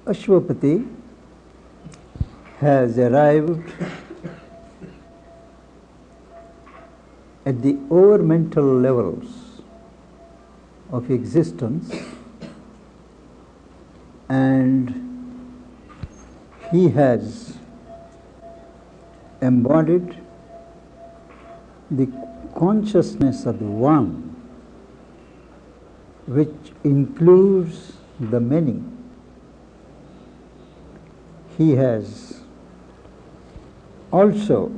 Ashwapati has arrived at the over-mental levels of existence, and he has embodied the consciousness of the One, which includes the many. He has also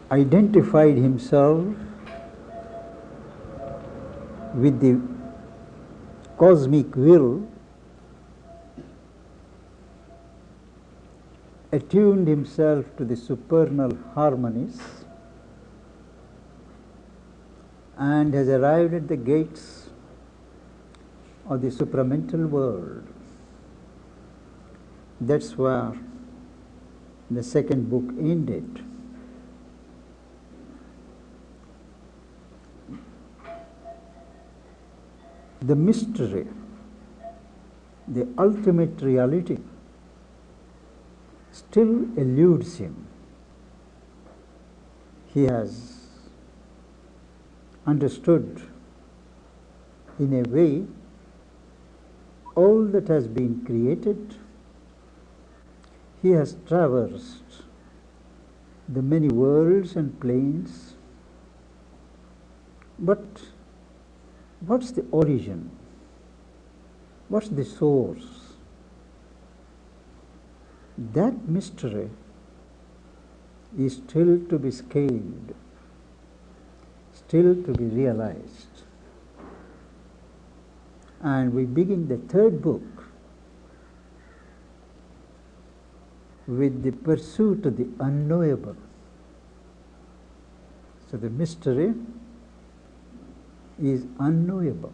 identified himself with the cosmic will, attuned himself to the supernal harmonies, and has arrived at the gates of the supramental world. That's where the second book ended. The mystery, the ultimate reality, still eludes him. He has understood in a way all that has been created. He has traversed the many worlds and planes, but what's the origin? What's the source? That mystery is still to be scaled, still to be realized. And we begin the third book with the pursuit of the unknowable. So the mystery is unknowable.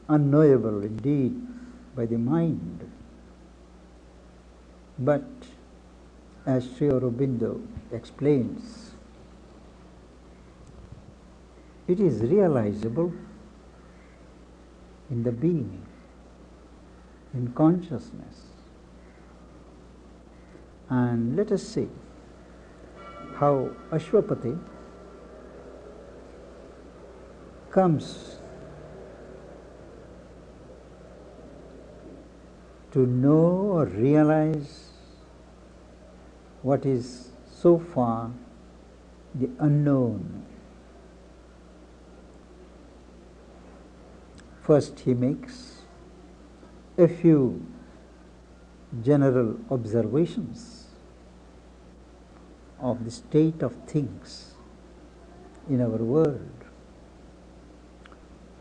Unknowable indeed by the mind. But as Sri Aurobindo explains, it is realizable in the being, in consciousness. And let us see how Ashwapati comes to know or realize what is so far the unknown. First, he makes a few general observations of the state of things in our world.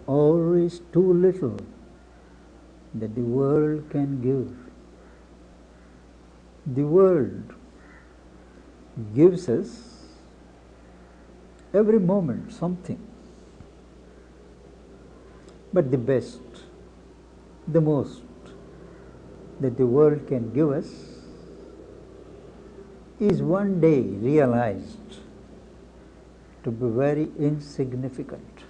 All is too little that the world can give. The world gives us every moment something, but the best, the most that the world can give us is one day realized to be very insignificant.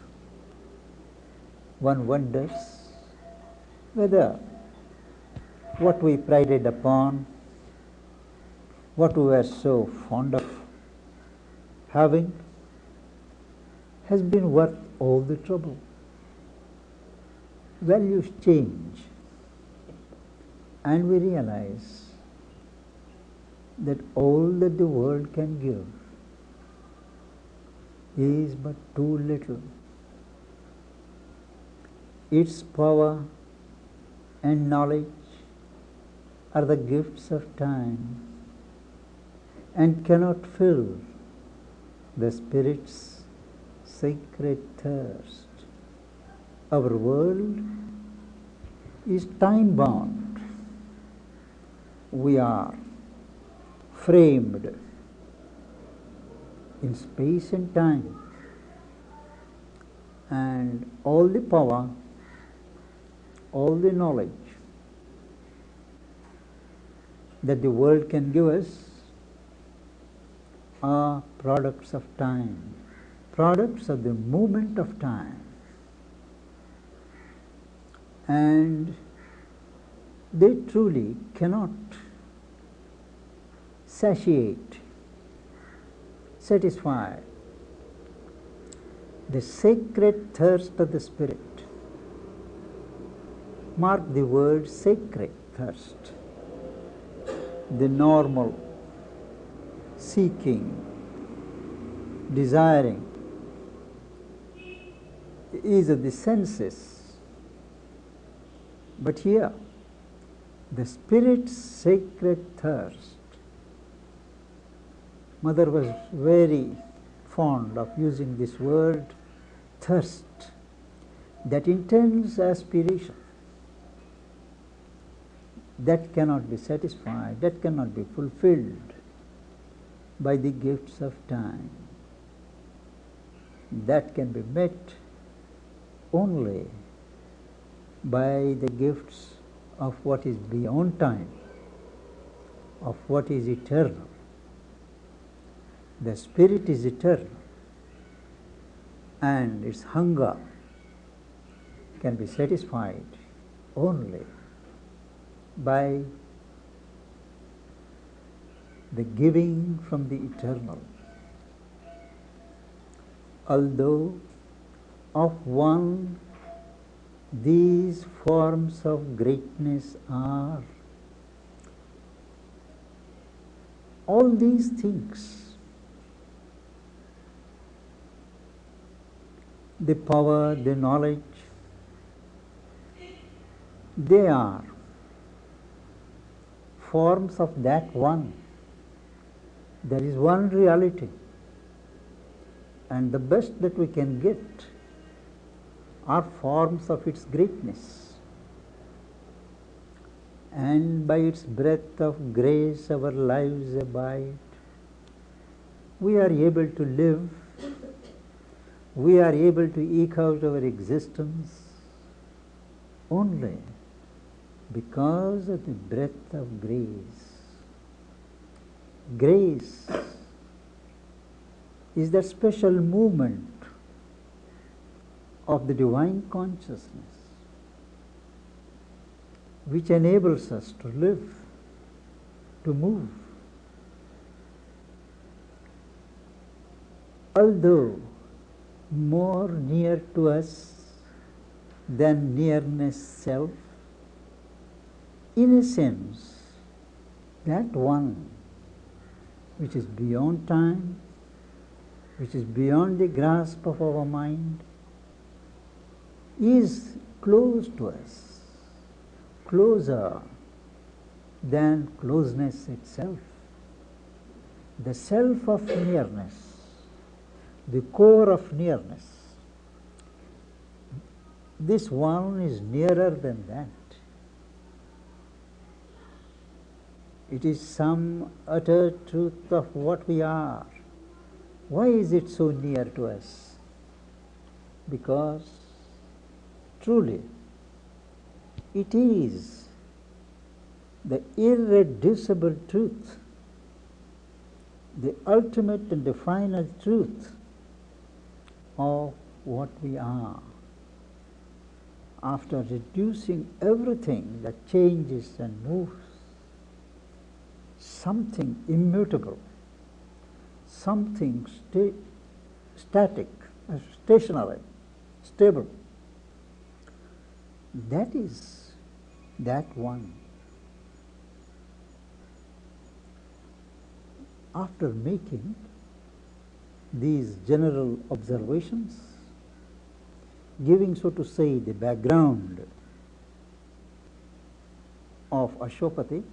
One wonders whether what we prided upon, what we were so fond of having, has been worth all the trouble. Values change, and we realize that all that the world can give is but too little. Its power and knowledge are the gifts of time and cannot fill the Spirit's sacred thirst. Our world is time-bound. We are framed in space and time, and all the power, all the knowledge that the world can give us are products of time, products of the movement of time. and they truly cannot satiate, satisfy the sacred thirst of the spirit. Mark the word sacred thirst. The normal seeking, desiring is of the senses. But here, the spirit's sacred thirst. Mother was very fond of using this word thirst, that intense aspiration that cannot be satisfied, that cannot be fulfilled by the gifts of time, that can be met only by the gifts of what is beyond time, of what is eternal. The spirit is eternal, and its hunger can be satisfied only by the giving from the eternal. Although of one these forms of greatness are, all these things, the power, the knowledge, they are forms of that one. There is one reality, and the best that we can get are forms of its greatness. And by its breath of grace our lives abide. We are able to live, we are able to eke out our existence only because of the breath of grace. Grace is that special movement of the divine consciousness which enables us to live, to move. Although more near to us than nearness self, in a sense, that one which is beyond time, which is beyond the grasp of our mind, is close to us, closer than closeness itself. The self of nearness, the core of nearness, this one is nearer than that. It is some utter truth of what we are. Why is it so near to us? Because truly it is the irreducible truth, the ultimate and the final truth of what we are. After reducing everything that changes and moves, something immutable, something static, stationary, stable, that is that one. After making these general observations, giving, so to say, the background of Ashwapati,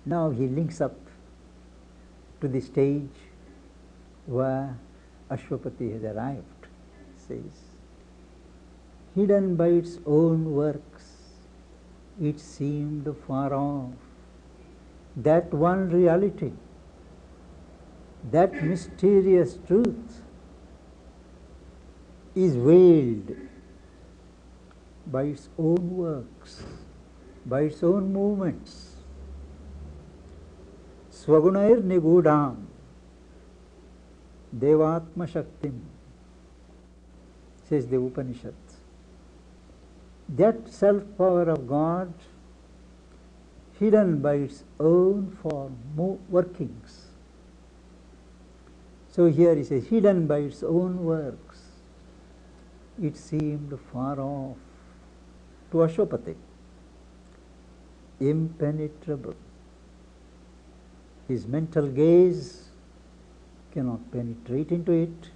now he links up to the stage where Ashwapati has arrived. Says, hidden by its own works, it seemed far off. That one reality, that mysterious truth is veiled by its own works, by its own movements. Swagunair nigudam devatma shaktim, says the Upanishad. that self-power of God, hidden by its own form, workings. So here he says, hidden by its own works, it seemed far off to Ashwapati, impenetrable. His mental gaze cannot penetrate into it,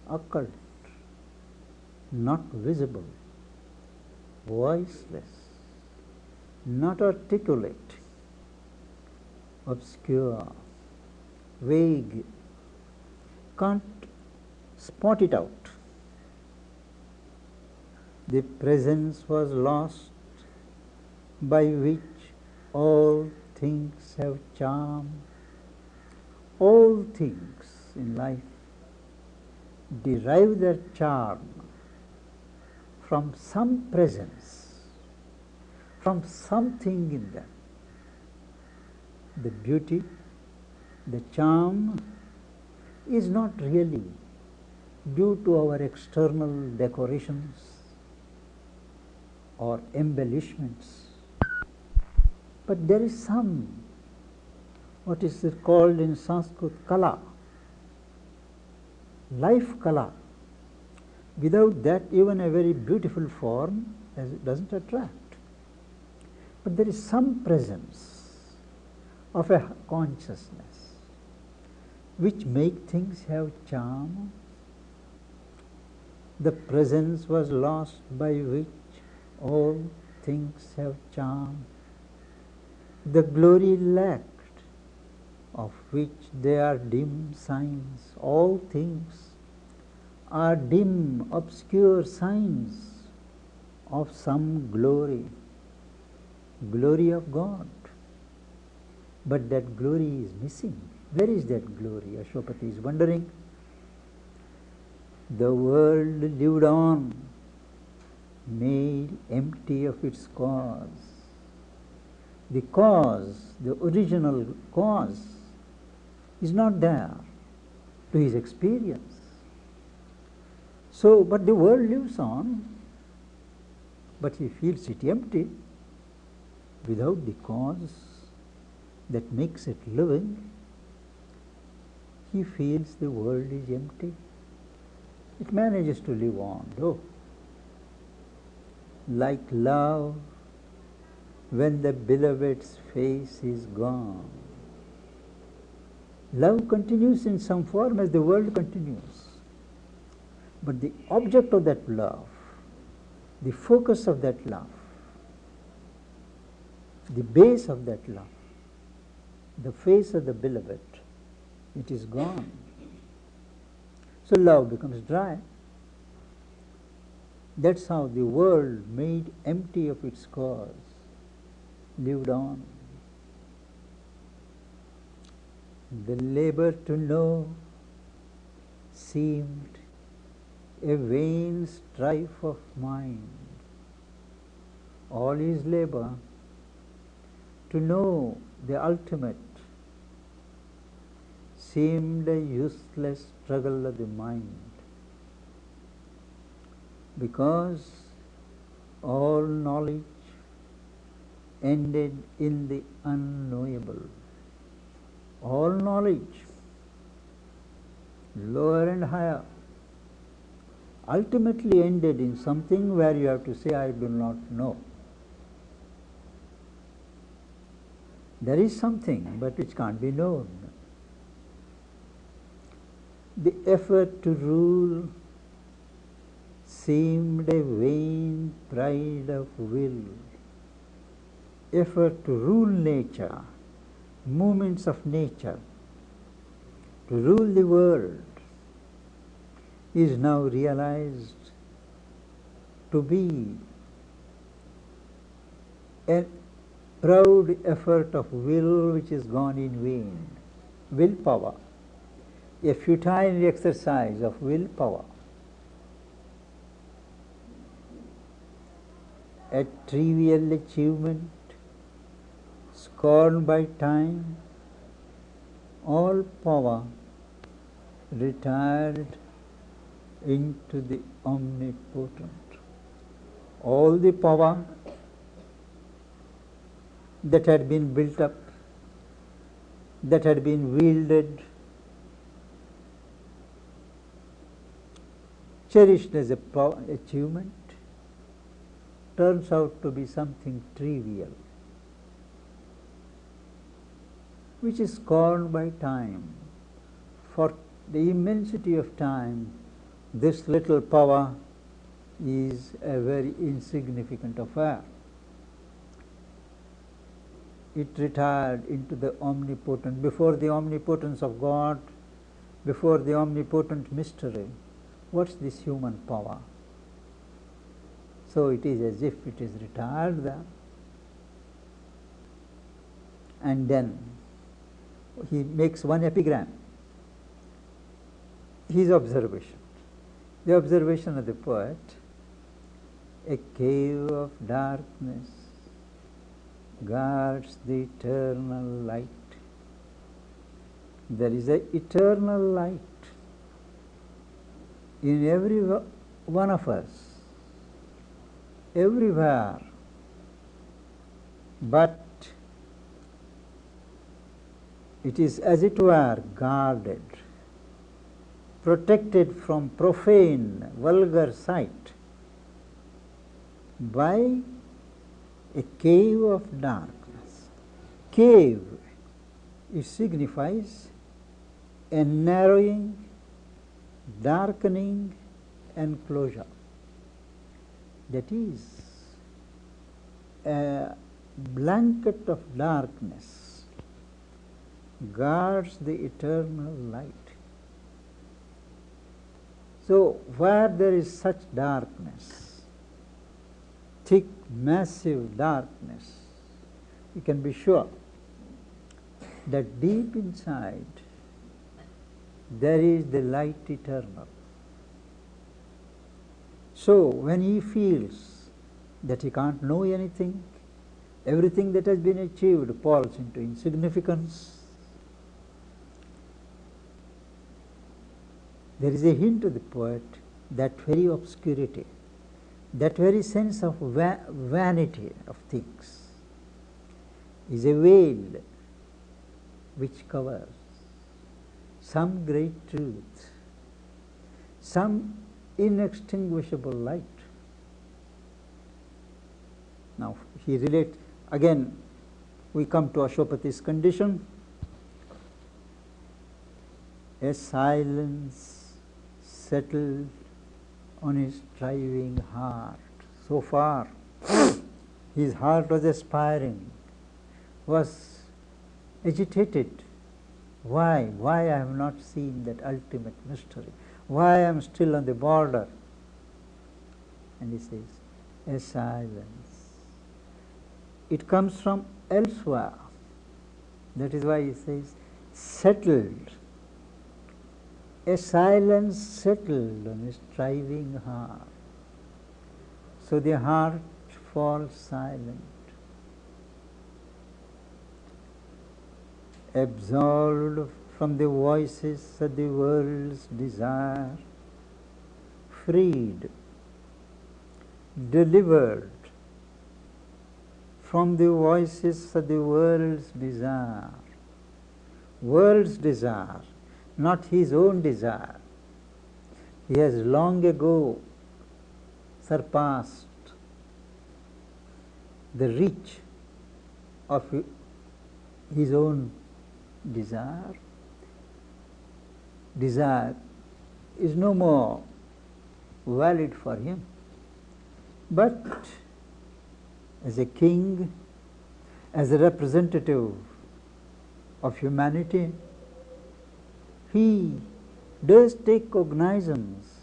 occult, not visible, voiceless, not articulate, obscure, vague, can't spot it out. The presence was lost by which all things have charm. All things in life derive their charm from some presence, from something in them. The beauty, the charm is not really due to our external decorations or embellishments, but there is some, what is it called in Sanskrit, kala, life kala. Without that, even a very beautiful form doesn't attract. But there is some presence of a consciousness which make things have charm. The presence was lost by which all things have charm. The glory lacked, of which they are dim signs. All things are dim, obscure signs of some glory, glory of God. But that glory is missing. Where is that glory? Ashwapati is wondering. The world lived on, made empty of its cause. The cause, the original cause, is not there to his experience. So, but the world lives on, but he feels it empty without the cause that makes it living. He feels the world is empty. It manages to live on, though. Like love, when the beloved's face is gone. Love continues in some form as the world continues. But the object of that love, the focus of that love, the base of that love, the face of the beloved, it is gone. So love becomes dry. That's how the world, made empty of its cause, lived on. The labor to know seemed a vain strife of mind. All his labor to know the ultimate seemed a useless struggle of the mind, because all knowledge ended in the unknowable. All knowledge, lower and higher, ultimately ended in something where you have to say, I do not know. There is something, but which can't be known. The effort to rule seemed a vain pride of will. Effort to rule nature, movements of nature, to rule the world, is now realized to be a proud effort of will which is gone in vain. Willpower, a futile exercise of willpower, a trivial achievement, scorned by time. All power retired into the omnipotent. all the power that had been built up, that had been wielded, cherished as a achievement, turns out to be something trivial, which is scorned by time. For the immensity of time, this little power is a very insignificant affair. It retired into the omnipotent, before the omnipotence of God, before the omnipotent mystery. What's this human power? So it is as if it is retired there. And then he makes one epigram, his observation. The observation of the poet: a cave of darkness guards the eternal light. There is an eternal light in every one of us, everywhere, but it is as it were guarded, protected from profane, vulgar sight by a cave of darkness. Cave, it signifies a narrowing, darkening enclosure. That is, a blanket of darkness guards the eternal light. So, where there is such darkness, thick, massive darkness, you can be sure that deep inside there is the light eternal. So, when he feels that he can't know anything, everything that has been achieved falls into insignificance, there is a hint to the poet that very obscurity, that very sense of vanity of things is a veil which covers some great truth, some inextinguishable light. Now he relates, again we come to Ashopati's condition: a silence settled on his striving heart. So far his heart was aspiring, was agitated. Why I have not seen that ultimate mystery? Why I am still on the border? And he says, a silence. It comes from elsewhere. That is why he says, settled. A silence settled on his striving heart. So the heart falls silent, absolved from the voices of the world's desire, freed, delivered from the voices of the world's desire. World's desire, not his own desire. He has long ago surpassed the reach of his own desire. Desire is no more valid for him. But as a king, as a representative of humanity, he does take cognizance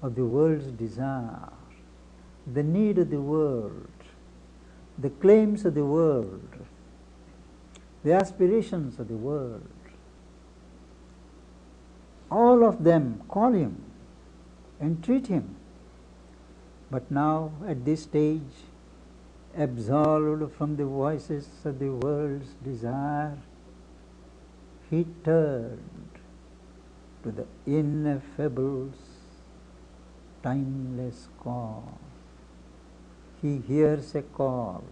of the world's desire, the need of the world, the claims of the world, the aspirations of the world. All of them call him, entreat him. But now, at this stage, absolved from the voices of the world's desire, he turned to the ineffable's timeless cause. he hears a call.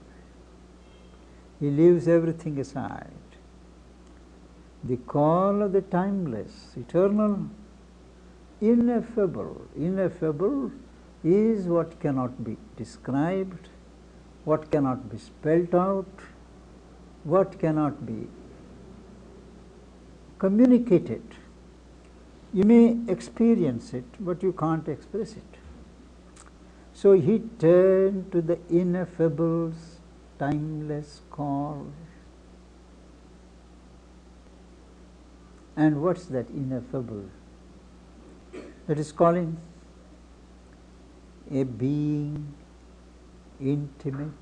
He leaves everything aside. The call of the timeless, eternal, ineffable. Ineffable is what cannot be described, what cannot be spelt out, what cannot be communicated. You may experience it, but you can't express it. So he turned to the ineffable's timeless call. And what's that ineffable? That is calling a being intimate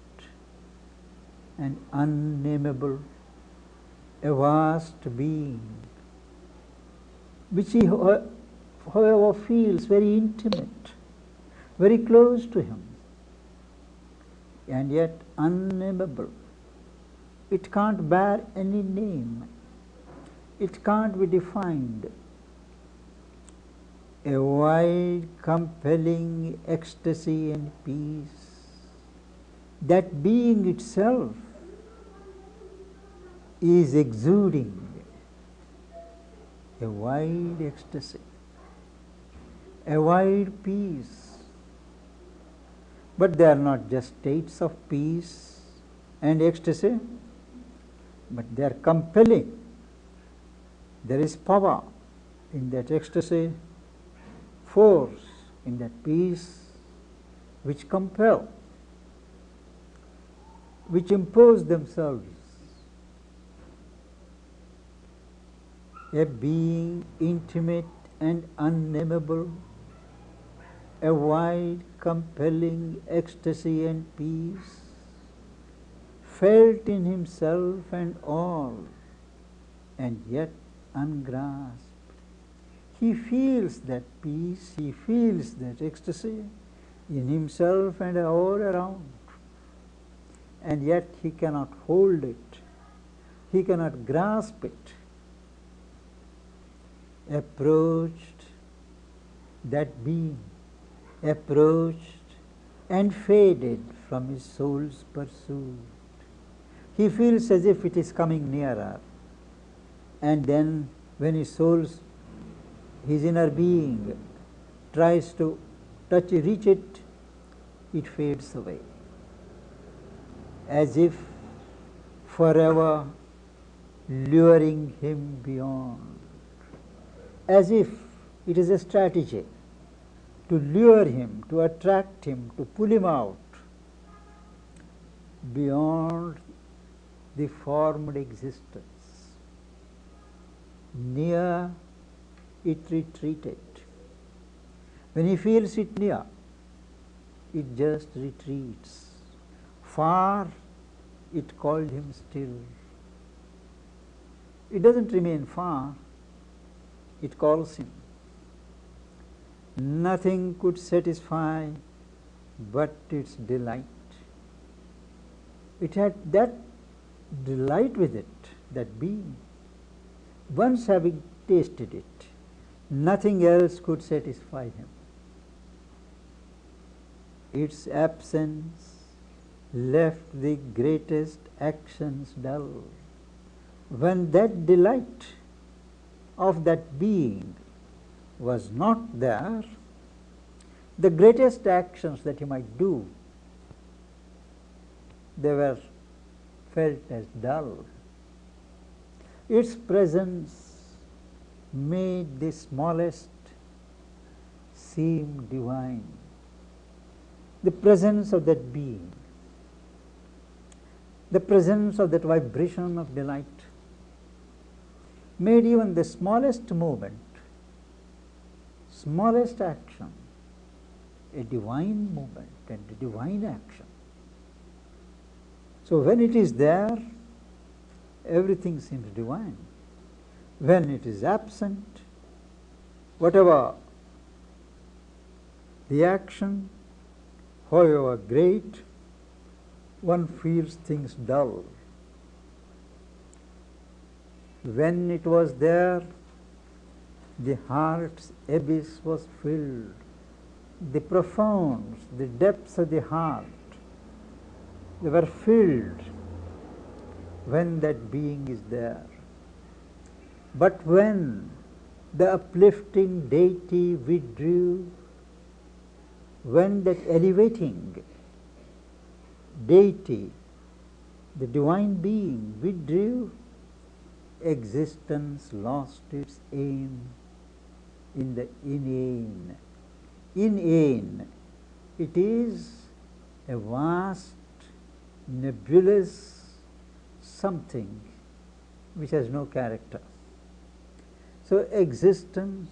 and unnameable, a vast being, which he, however, feels very intimate, very close to him, and yet unnameable. It can't bear any name. It can't be defined. A wide, compelling ecstasy and peace. That being itself is exuding a wide ecstasy, a wide peace. But they are not just states of peace and ecstasy, but they are compelling. There is power in that ecstasy, force in that peace, which compel, which impose themselves. A being intimate and unnameable, a wide, compelling ecstasy and peace, felt in himself and all, and yet ungrasped. He feels that peace, he feels that ecstasy in himself and all around, and yet he cannot hold it, he cannot grasp it. Approached that being, approached and faded from his soul's pursuit. He feels as if it is coming nearer, and then when his inner being tries to reach it, it fades away, as if forever luring him beyond, as if it is a strategy to lure him, to attract him, to pull him out beyond the formed existence. Near, it retreated. When he feels it near, it just retreats. Far, it called him still. It doesn't remain far, it calls him. Nothing could satisfy but its delight. It had that delight with it, that being. Once having tasted it, nothing else could satisfy him. Its absence left the greatest actions dull. When that delight of that being was not there, the greatest actions that he might do, they were felt as dull. Its presence made the smallest seem divine. The presence of that being, the presence of that vibration of delight made even the smallest movement, smallest action, a divine movement and a divine action. So when it is there, everything seems divine. When it is absent, whatever the action, however great, one feels things dull. When it was there, the heart's abyss was filled. The profounds, the depths of the heart They were filled when that being is there. But when the uplifting deity withdrew, when that elevating deity, the divine being, withdrew, existence lost its aim in the inane. Inane, it is a vast, nebulous something which has no character. So existence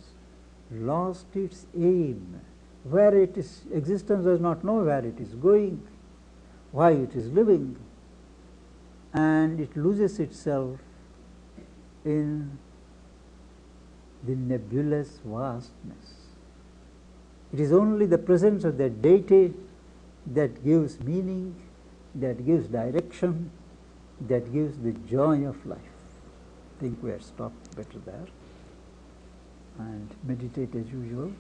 lost its aim. Where it is, existence does not know where it is going, why it is living, and it loses itself in the nebulous vastness. It is only the presence of the deity that gives meaning, that gives direction, that gives the joy of life. I think we have stopped better there and meditate as usual.